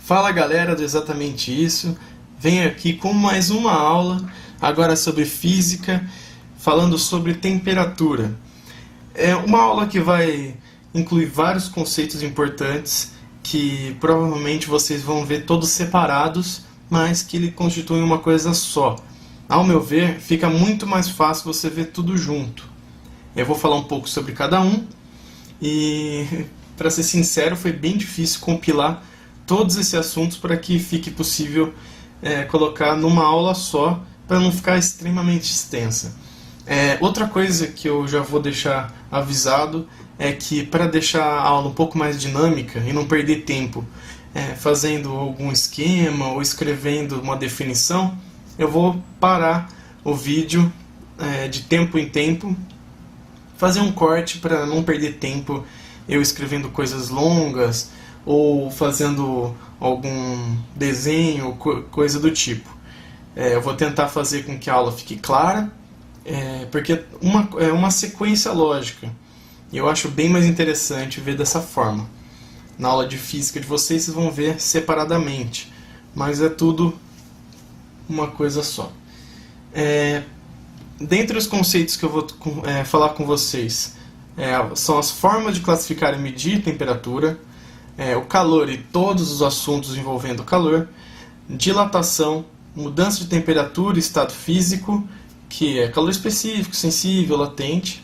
Fala galera do Exatamente Isso, venho aqui com mais uma aula, agora sobre física, falando sobre temperatura. É uma aula que vai incluir vários conceitos importantes que provavelmente vocês vão ver todos separados, mas que ele constituem uma coisa só. Ao meu ver, fica muito mais fácil você ver tudo junto. Eu vou falar um pouco sobre cada um e, para ser sincero, foi bem difícil compilar todos esses assuntos para que fique possível colocar numa aula só, para não ficar extremamente extensa. Outra coisa que eu já vou deixar avisado é que, para deixar a aula um pouco mais dinâmica e não perder tempo fazendo algum esquema ou escrevendo uma definição, eu vou parar o vídeo de tempo em tempo, fazer um corte para não perder tempo eu escrevendo coisas longas ou fazendo algum desenho, coisa do tipo. Eu vou tentar fazer com que a aula fique clara, porque é uma sequência lógica. E eu acho bem mais interessante ver dessa forma. Na aula de física de vocês vão ver separadamente, mas é tudo uma coisa só. Dentre os conceitos que eu vou falar com vocês, são as formas de classificar e medir temperatura, o calor e todos os assuntos envolvendo calor, dilatação, mudança de temperatura e estado físico, que é calor específico, sensível, latente,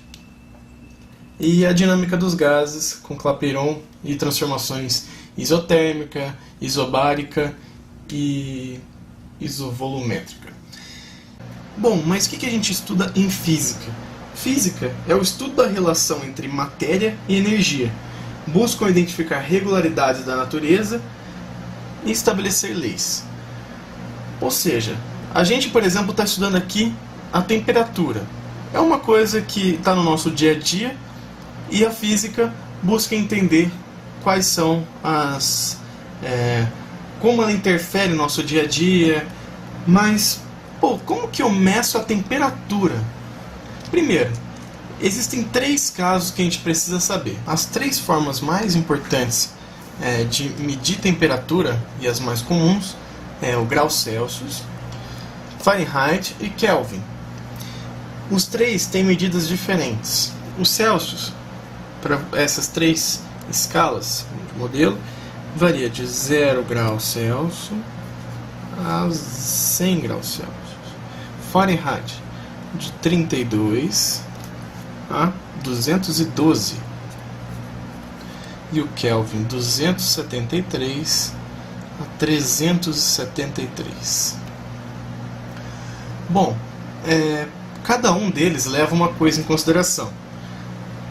e a dinâmica dos gases, com Clapeyron e transformações isotérmica, isobárica e isovolumétrica. Bom, mas o que a gente estuda em física? Física é o estudo da relação entre matéria e energia. Buscam identificar regularidades da natureza e estabelecer leis. Ou seja, a gente, por exemplo, está estudando aqui a temperatura. É uma coisa que está no nosso dia a dia e a física busca entender quais são como ela interfere no nosso dia a dia. Mas, como que eu meço a temperatura? Primeiro, existem 3 casos que a gente precisa saber. As 3 formas mais importantes de medir temperatura, e as mais comuns, é o grau Celsius, Fahrenheit e Kelvin. Os 3 têm medidas diferentes. O Celsius, para essas 3 escalas de modelo, varia de 0 graus Celsius a 100 graus Celsius. Fahrenheit, de 32 a 212. E o Kelvin, 273 a 373. Bom, cada um deles leva uma coisa em consideração.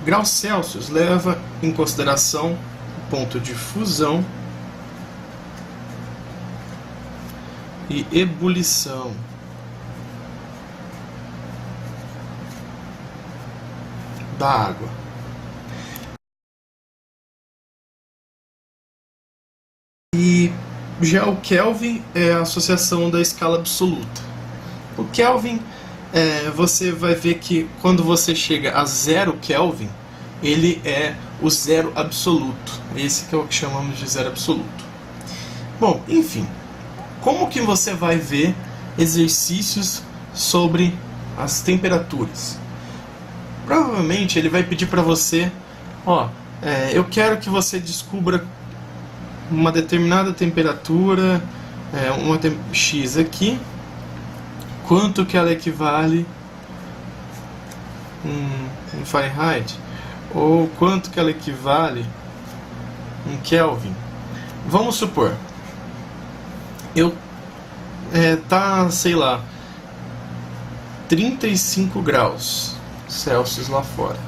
Graus Celsius leva em consideração o ponto de fusão e ebulição. Da água. E já o Kelvin é a associação da escala absoluta. O Kelvin, você vai ver que quando você chega a 0 Kelvin, ele é o zero absoluto. Esse que é o que chamamos de zero absoluto. Bom, enfim, como que você vai ver exercícios sobre as temperaturas? Provavelmente ele vai pedir para você, eu quero que você descubra uma determinada temperatura, uma X aqui, quanto que ela equivale em Fahrenheit, ou quanto que ela equivale em Kelvin. Vamos supor, tá, sei lá, 35 graus Celsius lá fora.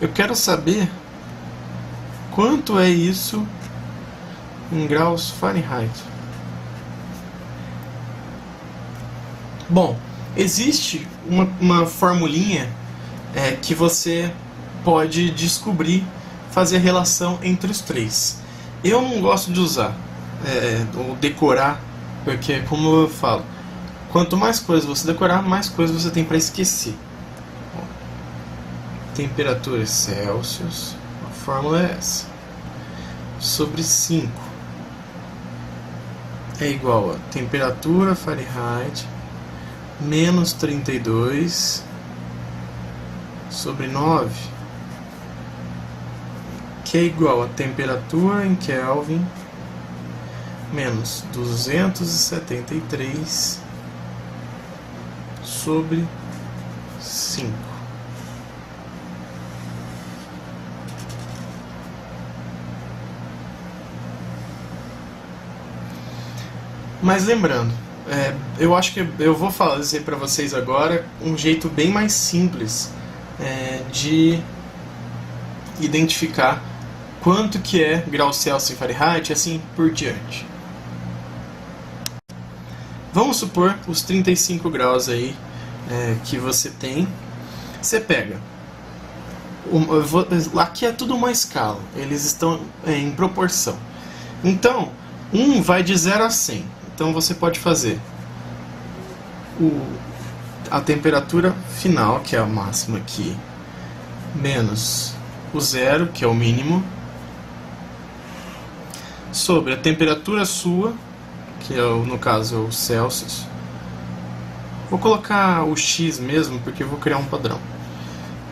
Eu quero saber quanto é isso em graus Fahrenheit. Bom, existe uma formulinha que você pode descobrir, fazer a relação entre os 3. Eu não gosto de usar ou decorar, porque, como eu falo, quanto mais coisas você decorar, mais coisas você tem para esquecer. Temperatura Celsius, a fórmula é essa. sobre 5 é igual a temperatura Fahrenheit menos 32 sobre 9, que é igual a temperatura em Kelvin menos 273 sobre 5. Mas lembrando, eu acho que eu vou fazer para vocês agora um jeito bem mais simples de identificar quanto que é graus Celsius e Fahrenheit e assim por diante. Vamos supor os 35 graus aí que você tem. Você pega. Aqui é tudo uma escala, eles estão em proporção. Então, 1 vai de 0 a 100. Então você pode fazer a temperatura final, que é a máxima aqui, menos o 0, que é o mínimo, sobre a temperatura sua, que é no caso o Celsius. Vou colocar o X mesmo, porque eu vou criar um padrão.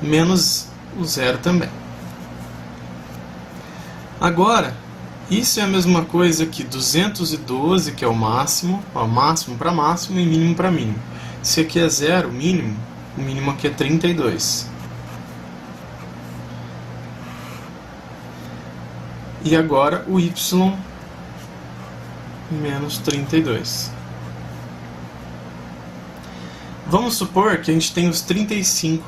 Menos o 0 também. Agora, isso é a mesma coisa que 212, que é o máximo para máximo e mínimo para mínimo. Se aqui é 0, mínimo, o mínimo aqui é 32. E agora o Y menos 32. Vamos supor que a gente tem os 35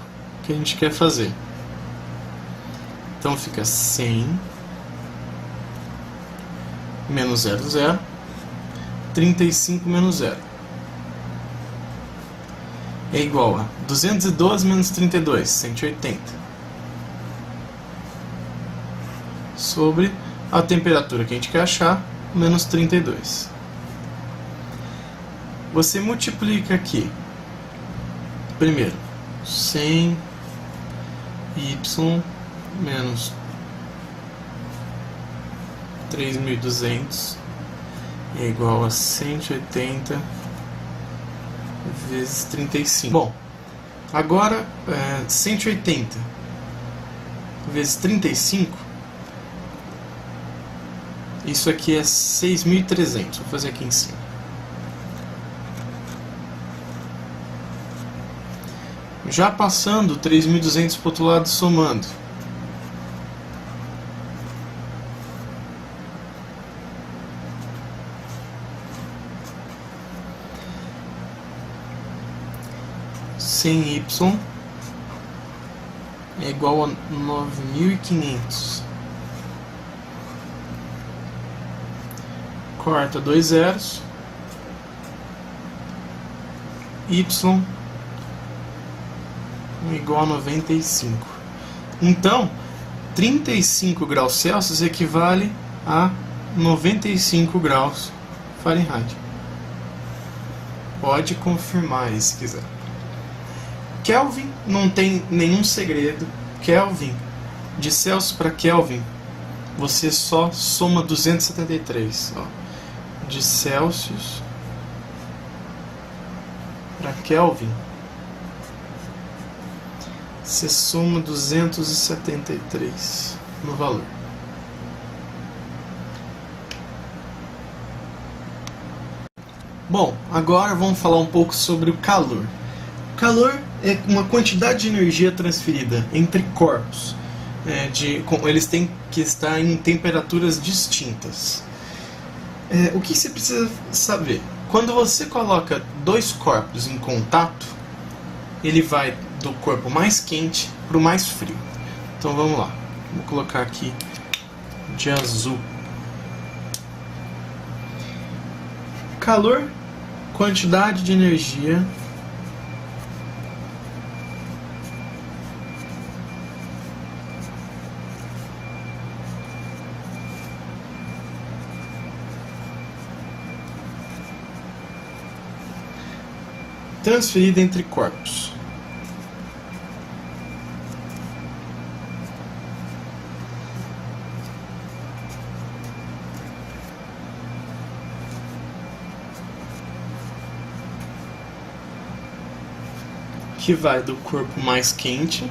que a gente quer fazer. Então fica 100 menos 0, 0, 35 menos 0 é igual a 212 menos 32, 180, sobre a temperatura que a gente quer achar, menos 32. Você multiplica aqui, primeiro, 100 y menos 3.200 é igual a 180 vezes 35. Bom, agora 180 vezes 35, isso aqui é 6.300. Vou fazer aqui em cima. Já passando 3.200 para o outro lado, somando. Y é igual a 9.500. Corta 2 zeros. Y igual a 95. Então, 35 graus Celsius equivale a 95 graus Fahrenheit. Pode confirmar aí se quiser. Kelvin não tem nenhum segredo. Kelvin, de Celsius para Kelvin, você só soma 273. Ó. De Celsius para Kelvin, você soma 273 no valor. Bom, agora vamos falar um pouco sobre o calor. O calor é uma quantidade de energia transferida entre corpos. Eles têm que estar em temperaturas distintas. O que você precisa saber? Quando você coloca dois corpos em contato, ele vai do corpo mais quente para o mais frio. Então vamos lá. Vou colocar aqui de azul. Calor, quantidade de energia transferida entre corpos. que vai do corpo mais quente,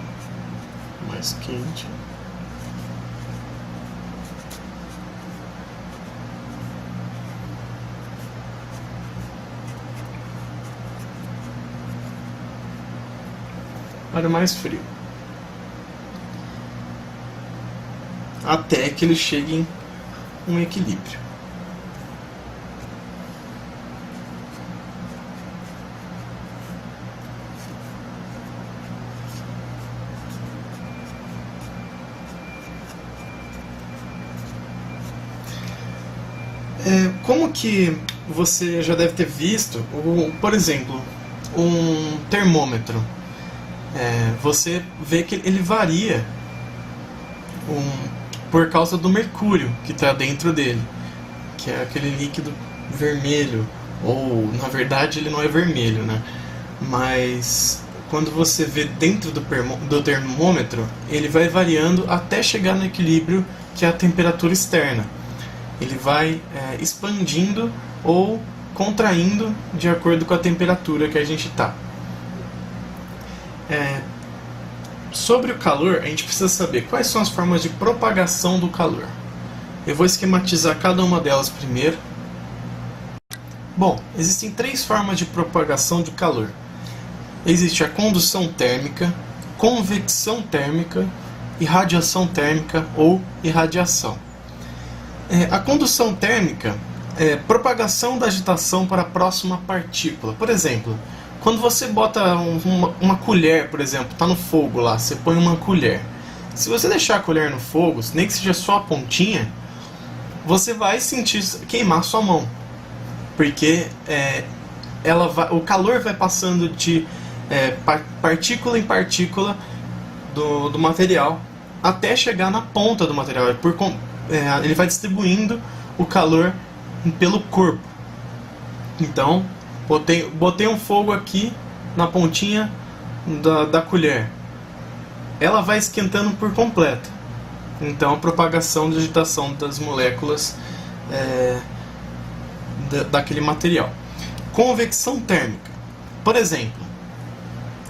para o mais frio, até que ele chegue em um equilíbrio. Como que você já deve ter visto, por exemplo, um termômetro, você vê que ele varia por causa do mercúrio que está dentro dele, que é aquele líquido vermelho, ou na verdade ele não é vermelho, né? Mas quando você vê dentro do termômetro, ele vai variando até chegar no equilíbrio, que é a temperatura externa. Ele vai expandindo ou contraindo de acordo com a temperatura que a gente está. Sobre o calor, a gente precisa saber quais são as formas de propagação do calor. Eu vou esquematizar cada uma delas primeiro. Bom, existem 3 formas de propagação de calor. Existe a condução térmica, convecção térmica, irradiação térmica ou irradiação. A condução térmica é propagação da agitação para a próxima partícula. Por exemplo, quando você bota uma colher, por exemplo, está no fogo lá, você põe uma colher. Se você deixar a colher no fogo, nem que seja só a pontinha, você vai sentir queimar sua mão. Porque o calor vai passando de partícula em partícula do material até chegar na ponta do material. Ele vai distribuindo o calor pelo corpo. Então, botei um fogo aqui na pontinha da colher. Ela vai esquentando por completo. Então, a propagação de agitação das moléculas daquele material. Convecção térmica. Por exemplo,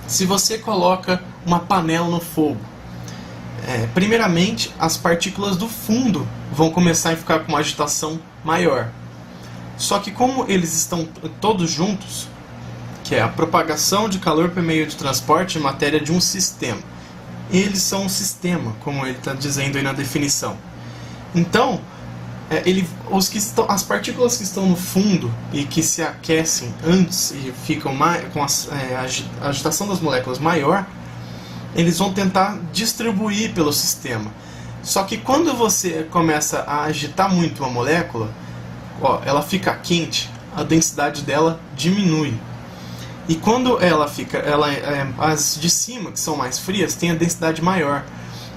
se você coloca uma panela no fogo, primeiramente, as partículas do fundo vão começar a ficar com uma agitação maior. Só que como eles estão todos juntos, que é a propagação de calor por meio de transporte de matéria de um sistema. Eles são um sistema, como ele está dizendo aí na definição. Então, as partículas que estão no fundo e que se aquecem antes e ficam com a agitação das moléculas maior, eles vão tentar distribuir pelo sistema. Só que quando você começa a agitar muito uma molécula, ela fica quente, a densidade dela diminui. E quando as de cima, que são mais frias, têm a densidade maior.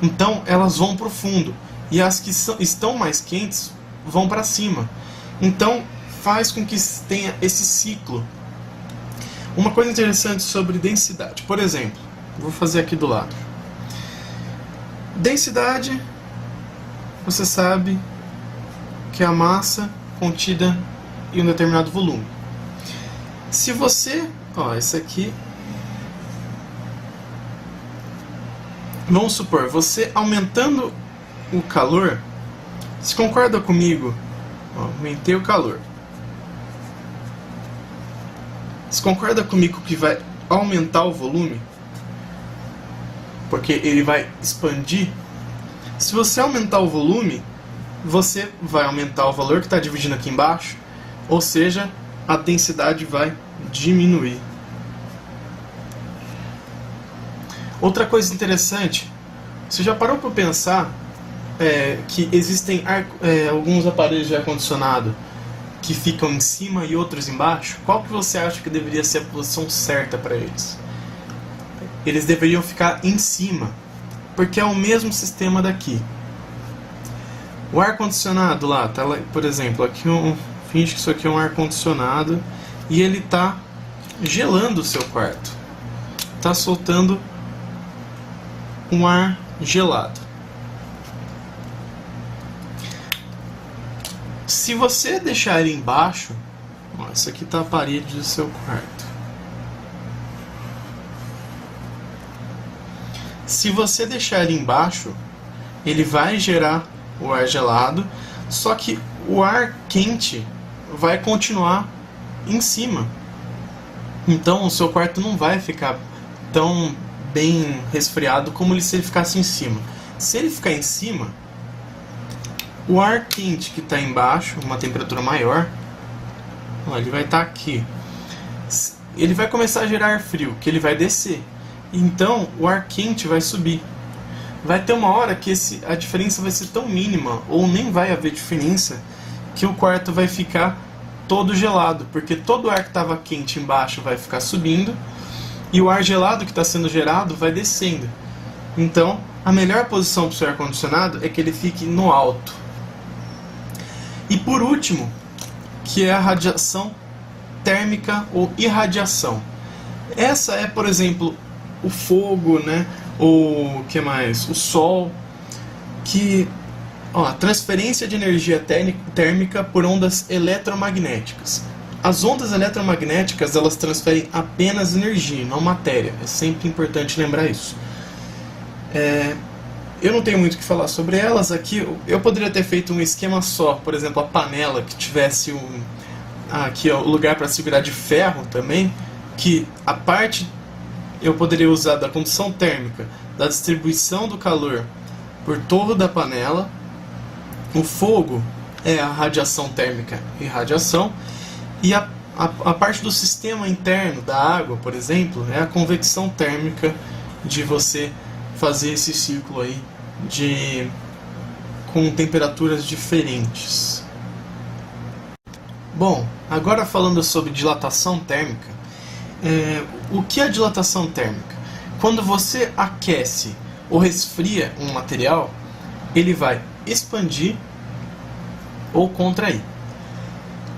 Então elas vão para o fundo. E as que estão mais quentes vão para cima. Então faz com que tenha esse ciclo. Uma coisa interessante sobre densidade. Por exemplo, vou fazer aqui do lado. Densidade, você sabe que é a massa contida em um determinado volume. Se você... esse aqui... Vamos supor, você aumentando o calor... Você concorda comigo? Aumentei o calor. Você concorda comigo que vai aumentar o volume? Porque ele vai expandir. Se você aumentar o volume, você vai aumentar o valor que está dividindo aqui embaixo, ou seja, a densidade vai diminuir. Outra coisa interessante, você já parou para pensar que existem alguns aparelhos de ar-condicionado que ficam em cima e outros embaixo? Qual que você acha que deveria ser a posição certa para eles? Eles deveriam ficar em cima, porque é o mesmo sistema daqui. O ar-condicionado lá, por exemplo, aqui finge que isso aqui é um ar-condicionado e ele está gelando o seu quarto. Está soltando um ar gelado. Se você deixar ele embaixo, essa aqui está a parede do seu quarto. Se você deixar ele embaixo, ele vai gerar o ar gelado, só que o ar quente vai continuar em cima. Então o seu quarto não vai ficar tão bem resfriado como se ele ficasse em cima. Se ele ficar em cima, o ar quente que está embaixo, uma temperatura maior, ó, ele vai estar aqui. Ele vai começar a gerar ar frio, que ele vai descer. Então o ar quente vai subir. Vai ter uma hora que a diferença vai ser tão mínima, ou nem vai haver diferença, que o quarto vai ficar todo gelado, porque todo o ar que estava quente embaixo vai ficar subindo e o ar gelado que está sendo gerado vai descendo. Então, a melhor posição para o seu ar-condicionado é que ele fique no alto. E por último, que é a radiação térmica ou irradiação. Essa é, por exemplo, o fogo, né? Ou que mais? O sol, que a transferência de energia térmica por ondas eletromagnéticas. As ondas eletromagnéticas, elas transferem apenas energia, não matéria. É sempre importante lembrar isso. Eu não tenho muito o que falar sobre elas aqui. Eu poderia ter feito um esquema só, por exemplo, a panela que tivesse aqui o lugar para segurar de ferro também, que a parte eu poderia usar da condução térmica, da distribuição do calor por torno da panela. O fogo é a radiação térmica e radiação, e a parte do sistema interno da água, por exemplo, é a convecção térmica, de você fazer esse ciclo aí com temperaturas diferentes. Bom, agora falando sobre dilatação térmica, o que é dilatação térmica? Quando você aquece ou resfria um material, ele vai expandir ou contrair.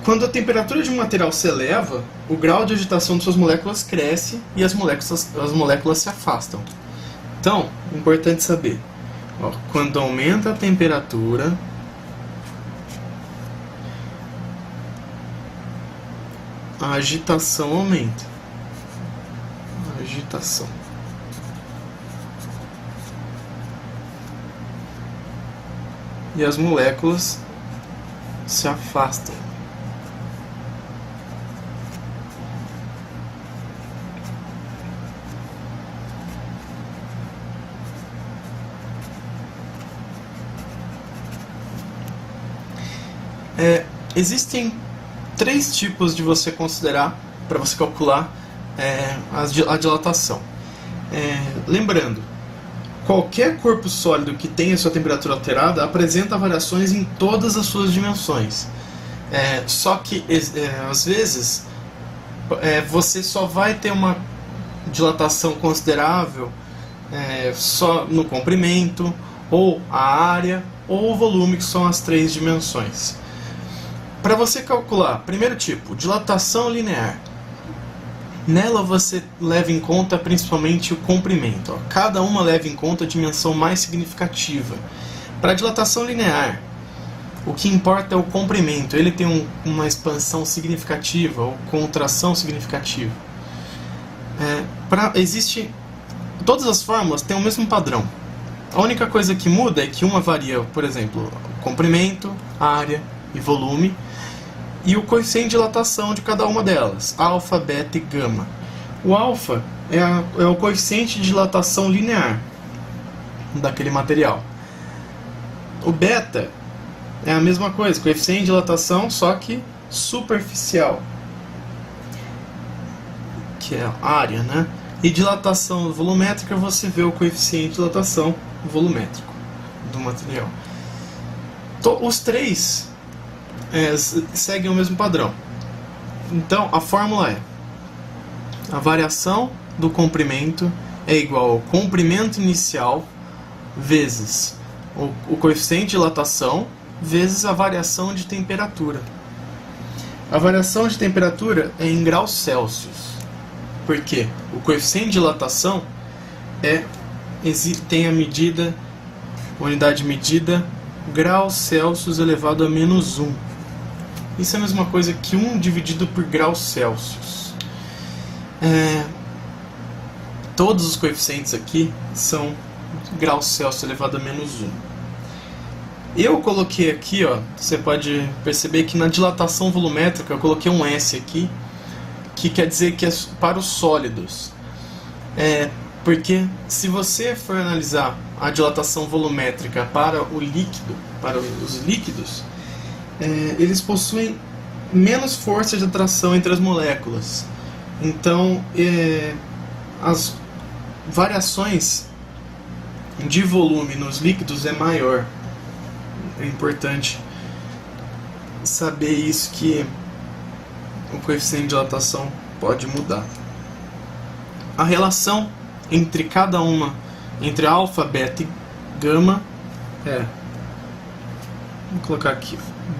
Quando a temperatura de um material se eleva, o grau de agitação de suas moléculas cresce e as moléculas se afastam. Então, importante saber, quando aumenta a temperatura, a agitação aumenta. Agitação. E as moléculas se afastam. Existem 3 tipos de você considerar para você calcular a dilatação. Lembrando, qualquer corpo sólido que tenha sua temperatura alterada apresenta variações em todas as suas dimensões. Só que, às vezes, você só vai ter uma dilatação considerável só no comprimento, ou a área, ou o volume, que são as 3 dimensões. Para você calcular, primeiro tipo, dilatação linear. Nela você leva em conta principalmente o comprimento. Cada uma leva em conta a dimensão mais significativa. Para a dilatação linear, o que importa é o comprimento. Ele tem uma expansão significativa ou contração significativa. Todas as fórmulas têm o mesmo padrão. A única coisa que muda é que uma varia, por exemplo, comprimento, área e volume, e o coeficiente de dilatação de cada uma delas, alfa, beta e gama. O alfa é o coeficiente de dilatação linear daquele material. O beta é a mesma coisa, coeficiente de dilatação, só que superficial, que é a área, né? E dilatação volumétrica, você vê o coeficiente de dilatação volumétrico do material. Os 3 seguem o mesmo padrão. Então, a fórmula é: a variação do comprimento é igual ao comprimento inicial vezes o coeficiente de dilatação vezes a variação de temperatura. A variação de temperatura é em graus Celsius, porque o coeficiente de dilatação tem a unidade de medida graus Celsius elevado a -1. Isso é a mesma coisa que 1 dividido por graus Celsius. todos os coeficientes aqui são graus Celsius elevado a menos 1. Eu coloquei aqui, ó, você pode perceber que na dilatação volumétrica eu coloquei um S aqui, que quer dizer que é para os sólidos. Porque se você for analisar a dilatação volumétrica para o líquido, para os líquidos, eles possuem menos força de atração entre as moléculas. Então, as variações de volume nos líquidos é maior. É importante saber isso, que o coeficiente de dilatação pode mudar. A relação entre cada uma, entre alfa, beta e gama, vou colocar aqui,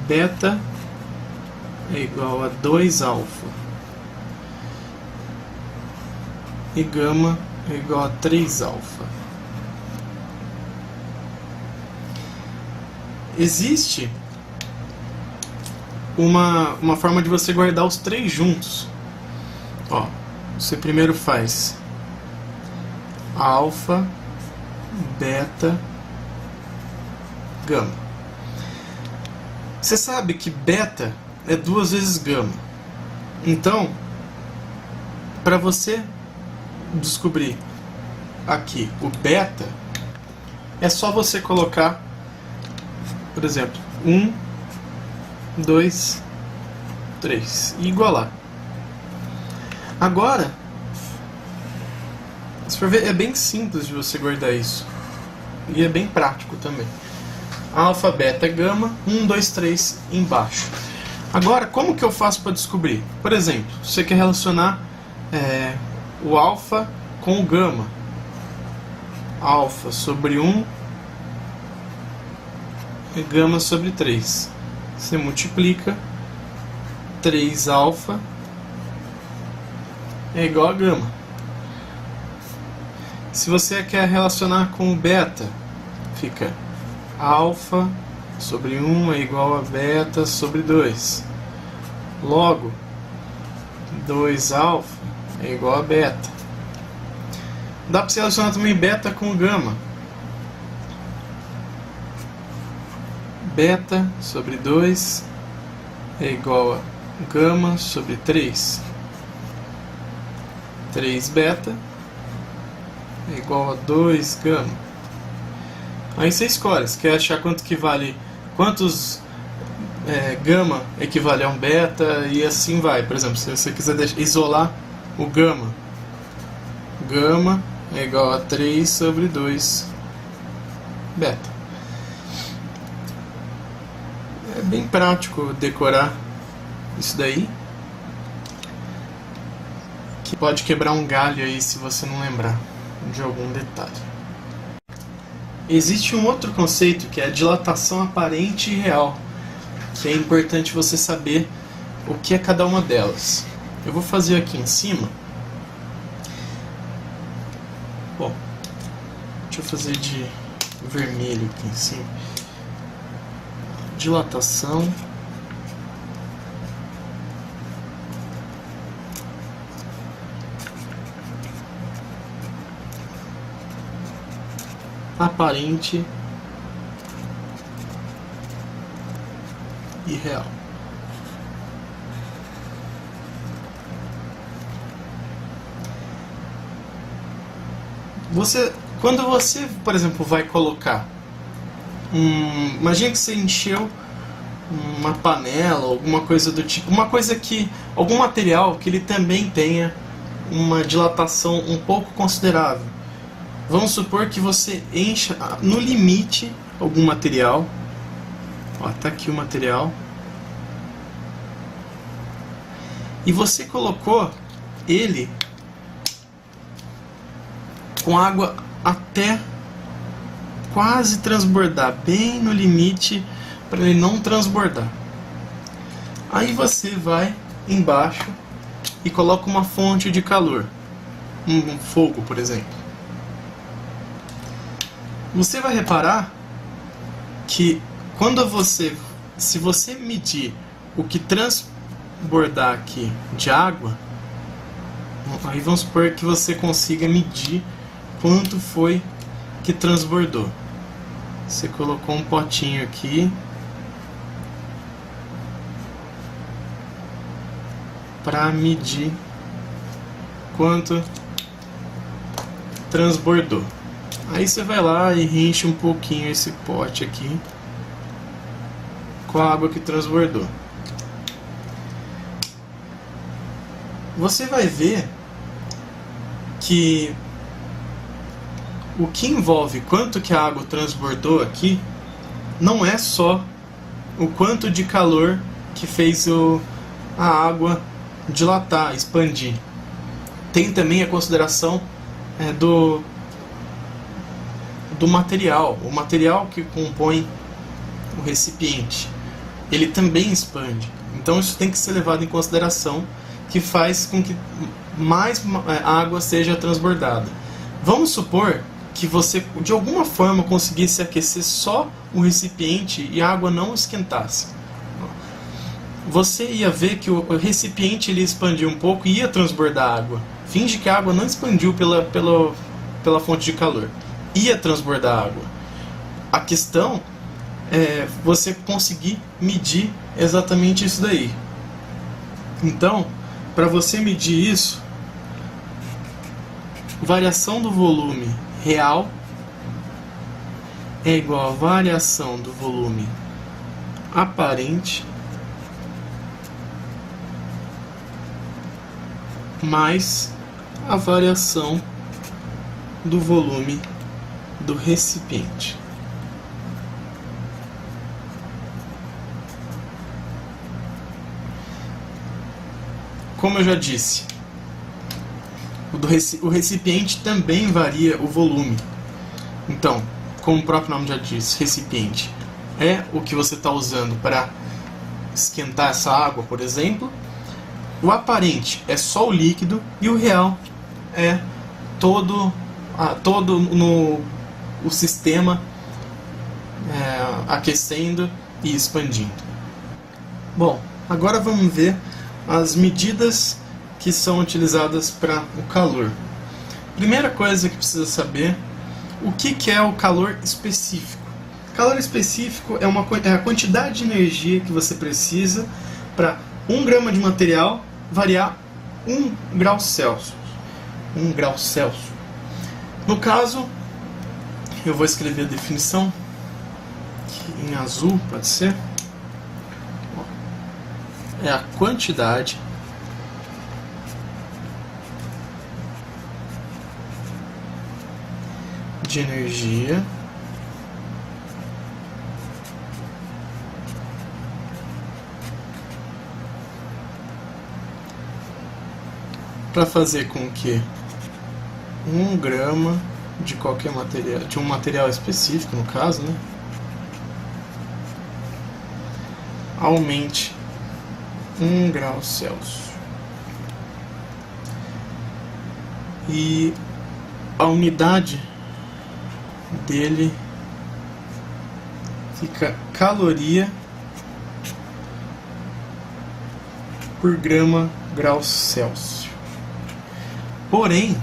beta é igual a 2 alfa e gama é igual a 3 alfa. Existe uma forma de você guardar os três juntos. Ó, você primeiro faz alfa, beta, gama. Você sabe que beta é 2 vezes gama. Então, para você descobrir aqui o beta, é só você colocar, por exemplo, 1, 2, 3 e igualar. Agora, se for ver, é bem simples de você guardar isso. E é bem prático também. Alfa, beta, gama, 1, 2, 3 embaixo. Agora, como que eu faço para descobrir? Por exemplo, você quer relacionar o alfa com o gama. Alfa sobre 1 e gama sobre 3. Você multiplica, 3 alfa é igual a gama. Se você quer relacionar com o beta, fica alfa sobre 1 é igual a beta sobre 2. Logo, 2 alfa é igual a beta. Dá para você relacionar também beta com gama. Beta sobre 2 é igual a gama sobre 3. 3 beta é igual a 2 gama. Aí você escolhe, você quer achar quanto que vale, quantos gama equivale a um beta, e assim vai. Por exemplo, se você quiser isolar o gama, gama é igual a 3 sobre 2 beta. É bem prático decorar isso daí, que pode quebrar um galho aí se você não lembrar de algum detalhe. Existe um outro conceito que é a dilatação aparente e real, que é importante você saber o que é cada uma delas. Eu vou fazer aqui em cima. Bom, deixa eu fazer de vermelho aqui em cima. Dilatação aparente e real. Quando você, por exemplo, vai colocar imagina que você encheu uma panela, alguma coisa do tipo, algum material que ele também tenha uma dilatação um pouco considerável. Vamos supor que você encha no limite algum material. Ó, tá aqui o material. E você colocou ele com água até quase transbordar, bem no limite para ele não transbordar. Aí você vai embaixo e coloca uma fonte de calor, um fogo, por exemplo. Você vai reparar que se você medir o que transbordar aqui de água, Aí vamos supor que você consiga medir quanto foi que transbordou. Você colocou um potinho aqui para medir quanto transbordou. Aí você vai lá e enche um pouquinho esse pote aqui com a água que transbordou. Você vai ver que o que envolve quanto que a água transbordou aqui não é só o quanto de calor que fez a água dilatar, expandir. Tem também a consideração do material, o material que compõe o recipiente. Ele também expande. Então isso tem que ser levado em consideração, que faz com que mais água seja transbordada. Vamos supor que você de alguma forma conseguisse aquecer só o recipiente e a água não esquentasse. Você ia ver que o recipiente ele expandiu um pouco e ia transbordar água. Finge que a água não expandiu pela fonte de calor. Ia transbordar água. A questão é você conseguir medir exatamente isso daí. Então, para você medir isso, variação do volume real é igual a variação do volume aparente mais a variação do volume do recipiente. Como eu já disse, o recipiente também varia o volume. Então, como o próprio nome já diz, recipiente é o que você está usando para esquentar essa água, por exemplo. O aparente é só o líquido e o real é todo o sistema aquecendo e expandindo. Bom, agora vamos ver as medidas que são utilizadas para o calor. Primeira coisa que precisa saber, o que é o calor específico? Calor específico é a quantidade de energia que você precisa para 1 grama de material variar 1 grau Celsius. 1 grau Celsius. No caso, eu vou escrever a definição aqui em azul, pode ser? É a quantidade de energia para fazer com que 1 grama de qualquer material, de um material específico no caso, né, aumente 1 grau Celsius. E a unidade dele fica caloria por grau Celsius. Porém,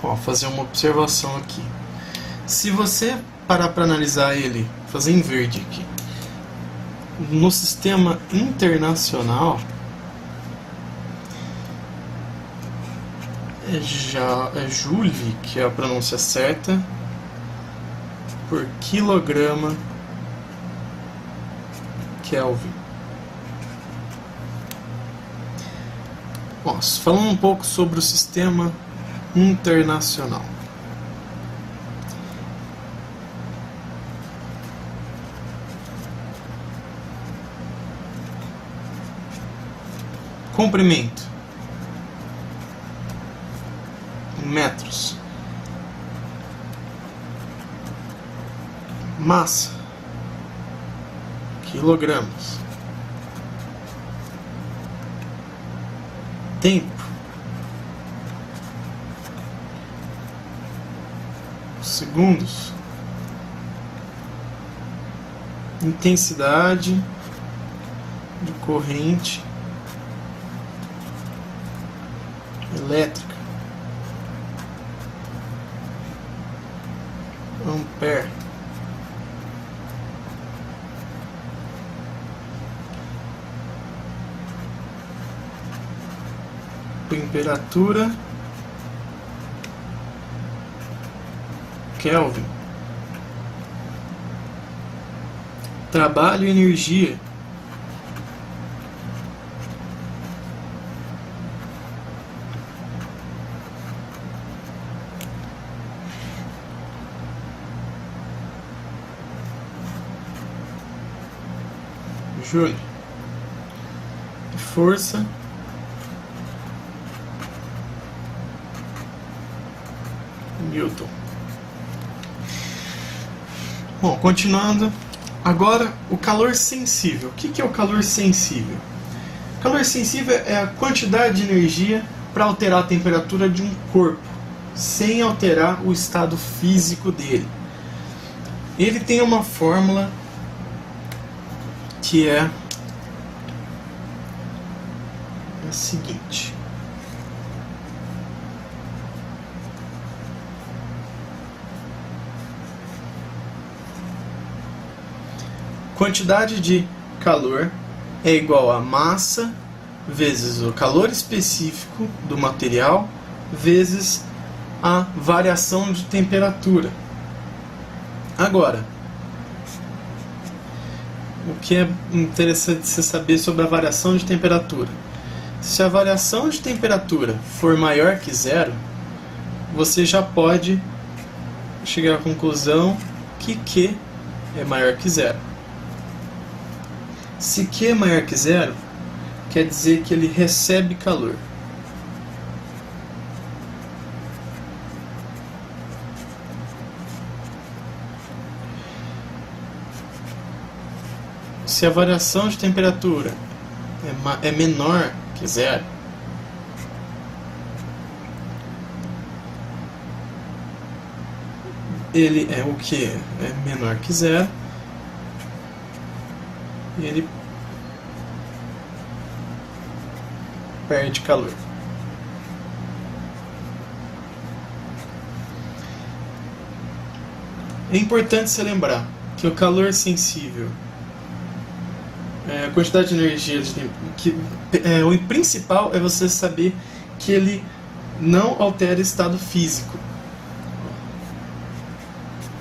vou fazer uma observação aqui. Se você parar para analisar ele, fazer em verde aqui, no sistema internacional, é Joule, que é a pronúncia certa, por quilograma Kelvin. Bom, falando um pouco sobre o sistema internacional. Comprimento em metros. Massa, quilogramas. Tempo, segundos. Intensidade de corrente elétrica, ampere, temperatura, Kelvin, trabalho e energia, Joule, força, Newton. Bom, continuando, agora o calor sensível. O que é o calor sensível? O calor sensível é a quantidade de energia para alterar a temperatura de um corpo, sem alterar o estado físico dele. Ele tem uma fórmula que é a seguinte: quantidade de calor é igual a massa vezes o calor específico do material vezes a variação de temperatura. Agora, o que é interessante você saber sobre a variação de temperatura? Se a variação de temperatura for maior que zero, você já pode chegar à conclusão que Q é maior que zero. Se Q é maior que zero, quer dizer que ele recebe calor. Se a variação de temperatura é menor que zero, ele é o que é menor que zero, e ele perde calor. É importante se lembrar que o calor sensível, a quantidade de energia, o principal é você saber que ele não altera o estado físico,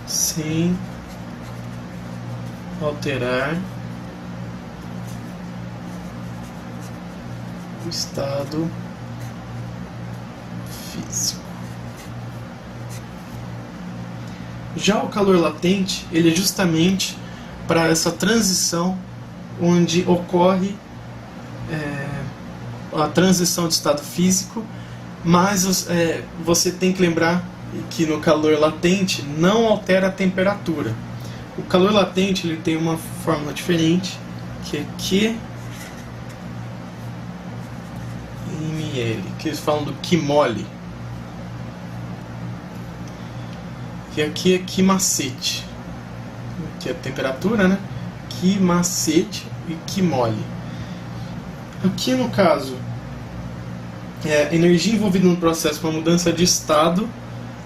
sem alterar o estado físico. Já o calor latente, ele é justamente para essa transição onde ocorre a transição de estado físico, mas você tem que lembrar que no calor latente não altera a temperatura. O calor latente ele tem uma fórmula diferente, que é Q ml, que eles falam do Qmole, que aqui é Qmacete, que é a temperatura, né? Qmacete e Qmole. Aqui no caso, energia envolvida no processo para mudança de estado.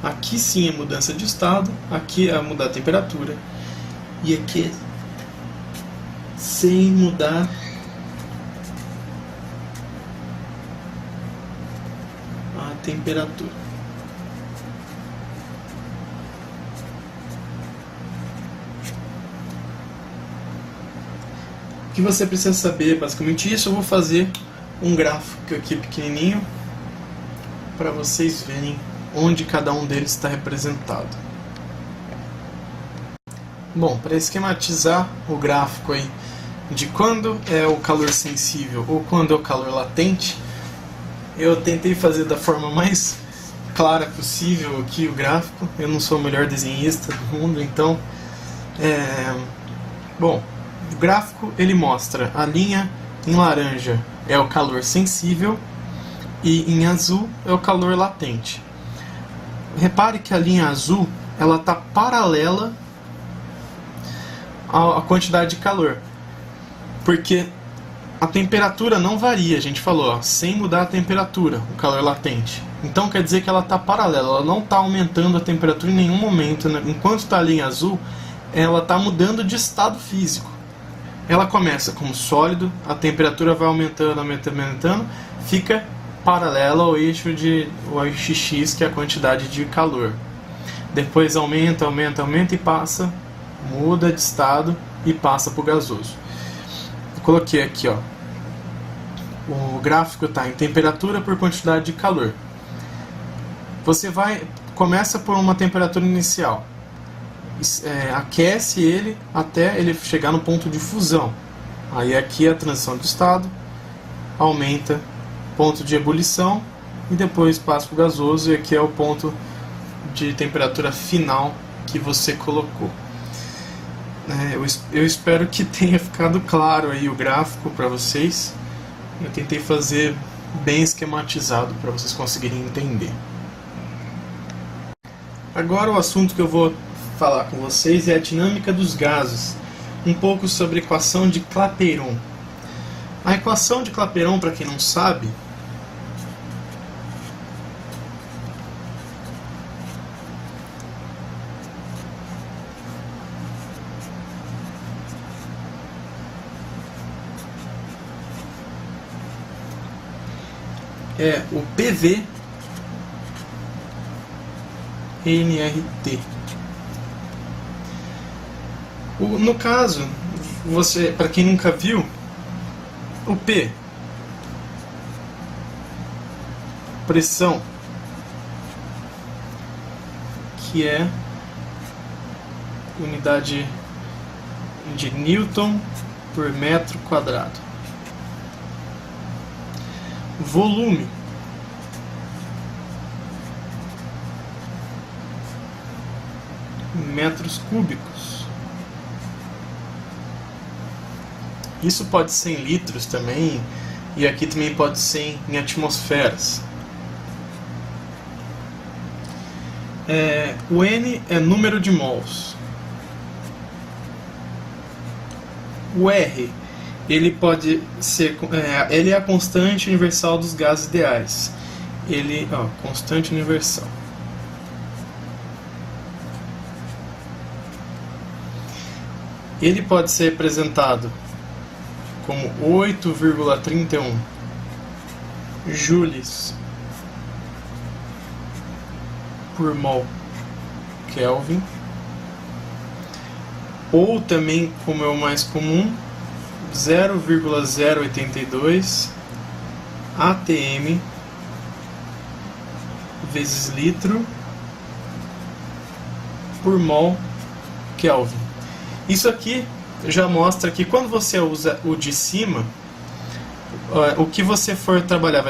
Aqui sim é mudança de estado, aqui é mudar a temperatura, e aqui sem mudar a temperatura. O que você precisa saber é basicamente isso. Eu vou fazer um gráfico aqui pequenininho para vocês verem onde cada um deles está representado. Bom, para esquematizar o gráfico aí de quando é o calor sensível ou quando é o calor latente, eu tentei fazer da forma mais clara possível aqui o gráfico. Eu não sou o melhor desenhista do mundo, então bom, o gráfico ele mostra a linha em laranja é o calor sensível e em azul é o calor latente. Repare que a linha azul ela está paralela à quantidade de calor, porque a temperatura não varia, a gente falou, ó, sem mudar a temperatura, o calor latente. Então quer dizer que ela está paralela, ela não está aumentando a temperatura em nenhum momento, né? Enquanto está ali em azul, ela está mudando de estado físico. Ela começa como sólido, a temperatura vai aumentando, aumentando, aumentando, fica paralela ao eixo X, que é a quantidade de calor. Depois aumenta, aumenta, aumenta e passa, muda de estado e passa para o gasoso. Eu coloquei aqui, ó, o gráfico está em temperatura por quantidade de calor. Você começa por uma temperatura inicial, aquece ele até ele chegar no ponto de fusão. Aí aqui é a transição de estado, aumenta, ponto de ebulição e depois passa para o gasoso, e aqui é o ponto de temperatura final que você colocou. Eu espero que tenha ficado claro aí o gráfico para vocês. Eu tentei fazer bem esquematizado para vocês conseguirem entender. Agora o assunto que eu vou falar com vocês é a dinâmica dos gases, um pouco sobre a equação de Clapeyron. A equação de Clapeyron, para quem não sabe, é o PV nRT. No caso, para quem nunca viu, o P, pressão, que é unidade de Newton por metro quadrado. Volume, metros cúbicos. Isso pode ser em litros também, e aqui também pode ser em atmosferas. O N é número de mols. O R, ele pode ser, ele é a constante universal dos gases ideais. Constante universal. Ele pode ser representado como 8,31 joules por mol Kelvin, ou também, como é o mais comum, 0,082 atm vezes litro por mol Kelvin. Isso aqui já mostra que quando você usa o de cima, o que você for trabalhar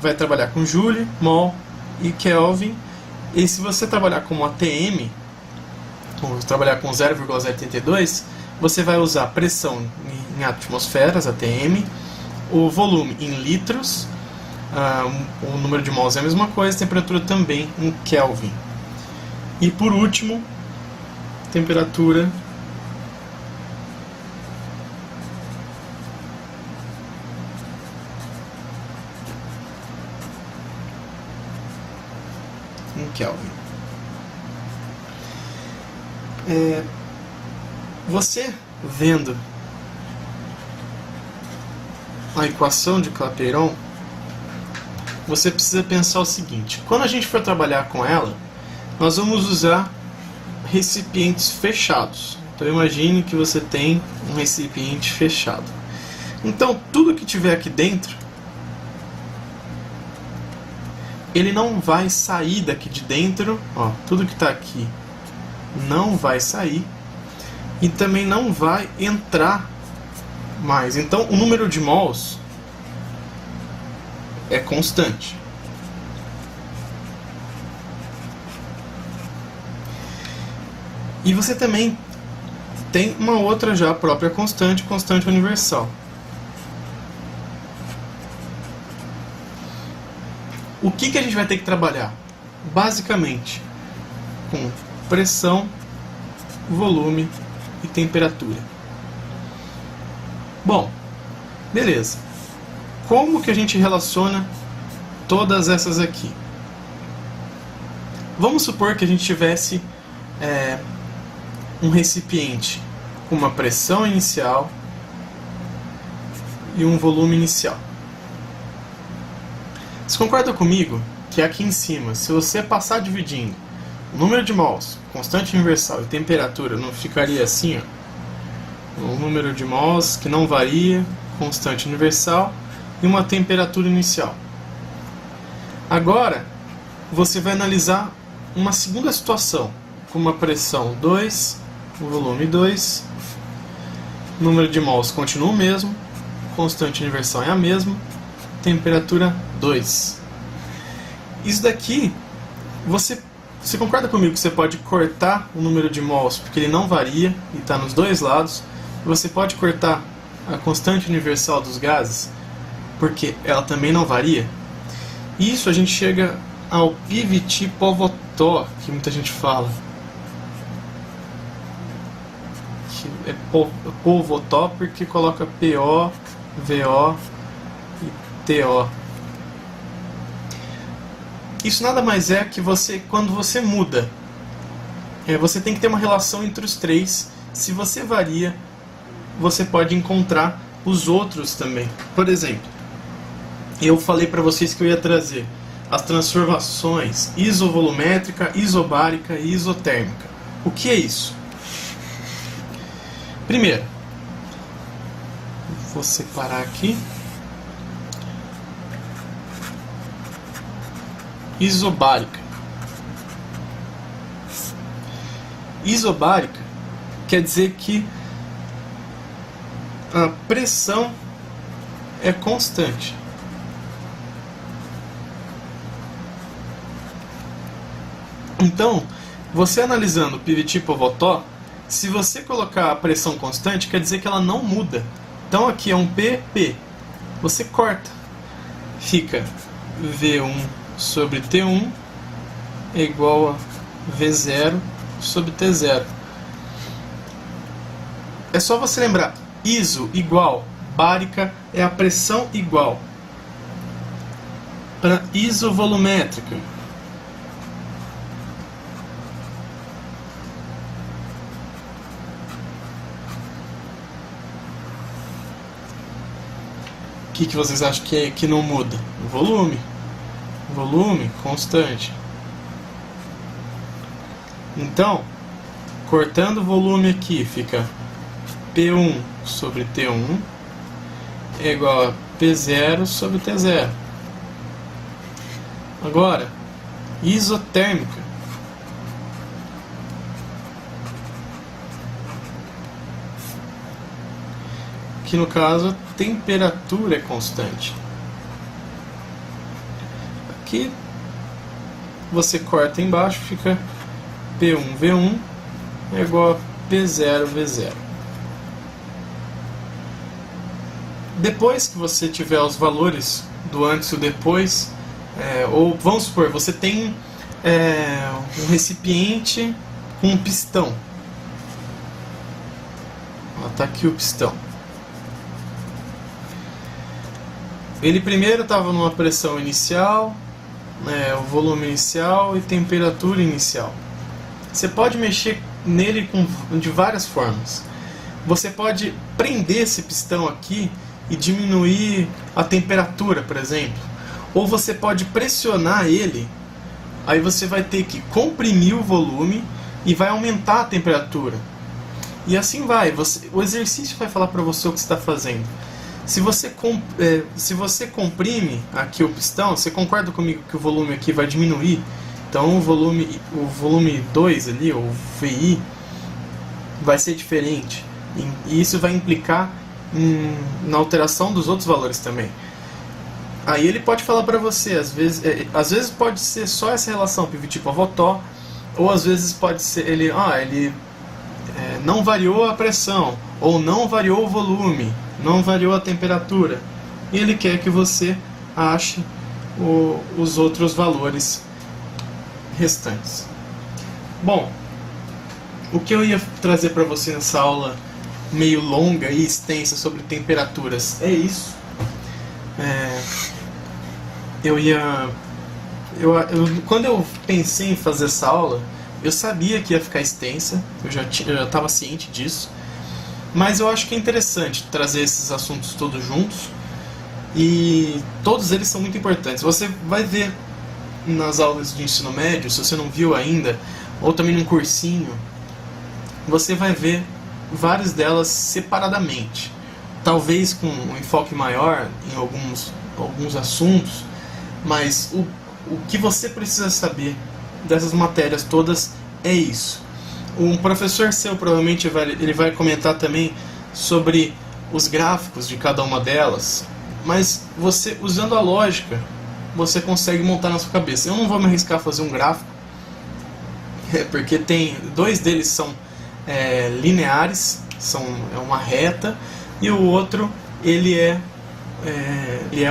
vai trabalhar com joule, mol e Kelvin. E se você trabalhar com ATM, ou trabalhar com 0,082, você vai usar pressão em atmosferas, ATM, o volume em litros, o número de mols é a mesma coisa, temperatura também em Kelvin. E por último, temperatura em Kelvin. Você vendo a equação de Clapeyron, você precisa pensar o seguinte: quando a gente for trabalhar com ela, nós vamos usar recipientes fechados. Então imagine que você tem um recipiente fechado. Então tudo que tiver aqui dentro, ele não vai sair daqui de dentro, tudo que está aqui não vai sair e também não vai entrar mais. Então o número de mols é constante. E você também tem uma outra já própria constante, constante universal. O que a gente vai ter que trabalhar? Basicamente, com pressão, volume e temperatura. Bom, Beleza. Como que a gente relaciona todas essas aqui? Vamos supor que a gente tivesse um recipiente com uma pressão inicial e um volume inicial. Você concorda comigo que aqui em cima, se você passar dividindo o número de mols, constante universal e temperatura, não ficaria assim, ó? O número de mols que não varia, constante universal e uma temperatura inicial. Agora, você vai analisar uma segunda situação, com uma pressão 2, volume 2, número de mols continua o mesmo, constante universal é a mesma, temperatura 2. Isso daqui, você concorda comigo que você pode cortar o número de mols, porque ele não varia e está nos dois lados. Você pode cortar a constante universal dos gases, porque ela também não varia. Isso a gente chega ao PVT-Povotó, que muita gente fala. Que é Povotó porque coloca PO, VO e TO. Isso nada mais é que quando você muda, você tem que ter uma relação entre os três. Se você varia, você pode encontrar os outros também. Por exemplo, eu falei para vocês que eu ia trazer as transformações isovolumétrica, isobárica e isotérmica. O que é isso? Primeiro, vou separar aqui. Isobárica. Isobárica quer dizer que a pressão é constante. Então, você analisando o PVT-Povotó, se você colocar a pressão constante, quer dizer que ela não muda. Então aqui é um PP. Você corta. Fica V1 sobre T1 é igual a V0 sobre T0. É só você lembrar, iso igual, bárica é a pressão igual. Para isovolumétrica, o que vocês acham que não muda? O volume. Volume constante. Então, cortando o volume aqui, fica P1 sobre T1 é igual a P0 sobre T0. Agora, isotérmica. Que no caso a temperatura é constante. Aqui você corta embaixo, fica P1 V1 é igual a P0 V0. Depois que você tiver os valores do antes e o depois, ou vamos supor, você tem um recipiente com um pistão. Está aqui o pistão. Ele primeiro estava numa pressão inicial, o volume inicial e temperatura inicial. Você pode mexer nele de várias formas. Você pode prender esse pistão aqui e diminuir a temperatura, por exemplo. Ou você pode pressionar ele, aí você vai ter que comprimir o volume e vai aumentar a temperatura. E assim vai. O exercício vai falar para você o que você está fazendo. Se você comprime aqui o pistão, você concorda comigo que o volume aqui vai diminuir? Então o volume 2 ali, o VI, vai ser diferente. E isso vai implicar na alteração dos outros valores também. Aí ele pode falar para você, às vezes pode ser só essa relação PVT-Povotó, ou às vezes pode ser ele não variou a pressão, ou não variou o volume, não variou a temperatura, e ele quer que você ache os outros valores restantes. Bom, o que eu ia trazer para você nessa aula meio longa e extensa sobre temperaturas. É isso. Quando eu pensei em fazer essa aula, eu sabia que ia ficar extensa, eu já estava ciente disso, mas eu acho que é interessante trazer esses assuntos todos juntos, e todos eles são muito importantes. Você vai ver nas aulas de ensino médio, se você não viu ainda, ou também num cursinho, você vai ver várias delas separadamente, talvez com um enfoque maior em alguns assuntos, mas o que você precisa saber dessas matérias todas é isso. Um professor seu provavelmente ele vai comentar também sobre os gráficos de cada uma delas, mas você, usando a lógica, você consegue montar na sua cabeça. Eu não vou me arriscar a fazer um gráfico, porque dois deles são lineares, é uma reta, e o outro ele é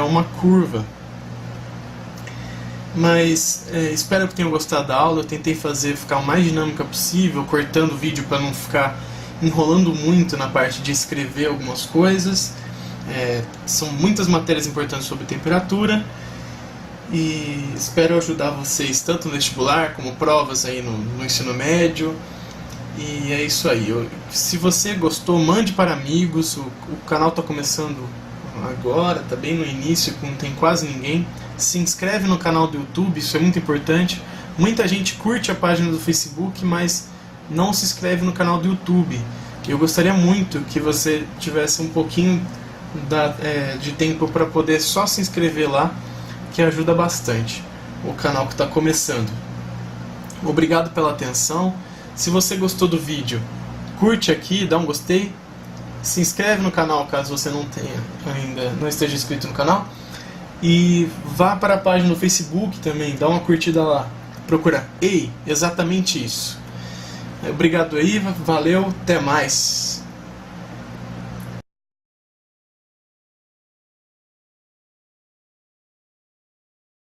uma curva. Mas espero que tenham gostado da aula. Eu tentei ficar o mais dinâmica possível, cortando o vídeo para não ficar enrolando muito na parte de escrever algumas coisas. São muitas matérias importantes sobre temperatura, e espero ajudar vocês tanto no vestibular como provas aí no ensino médio. E é isso aí. Se você gostou, mande para amigos. O canal está começando agora, está bem no início, não tem quase ninguém. Se inscreve no canal do YouTube, isso é muito importante. Muita gente curte a página do Facebook, mas não se inscreve no canal do YouTube. Eu gostaria muito que você tivesse um pouquinho de tempo para poder só se inscrever lá, que ajuda bastante o canal que está começando. Obrigado pela atenção. Se você gostou do vídeo, curte aqui, dá um gostei, se inscreve no canal caso você não esteja inscrito no canal, e vá para a página no Facebook também, dá uma curtida lá, procura Ei, exatamente isso. Obrigado aí, valeu, até mais.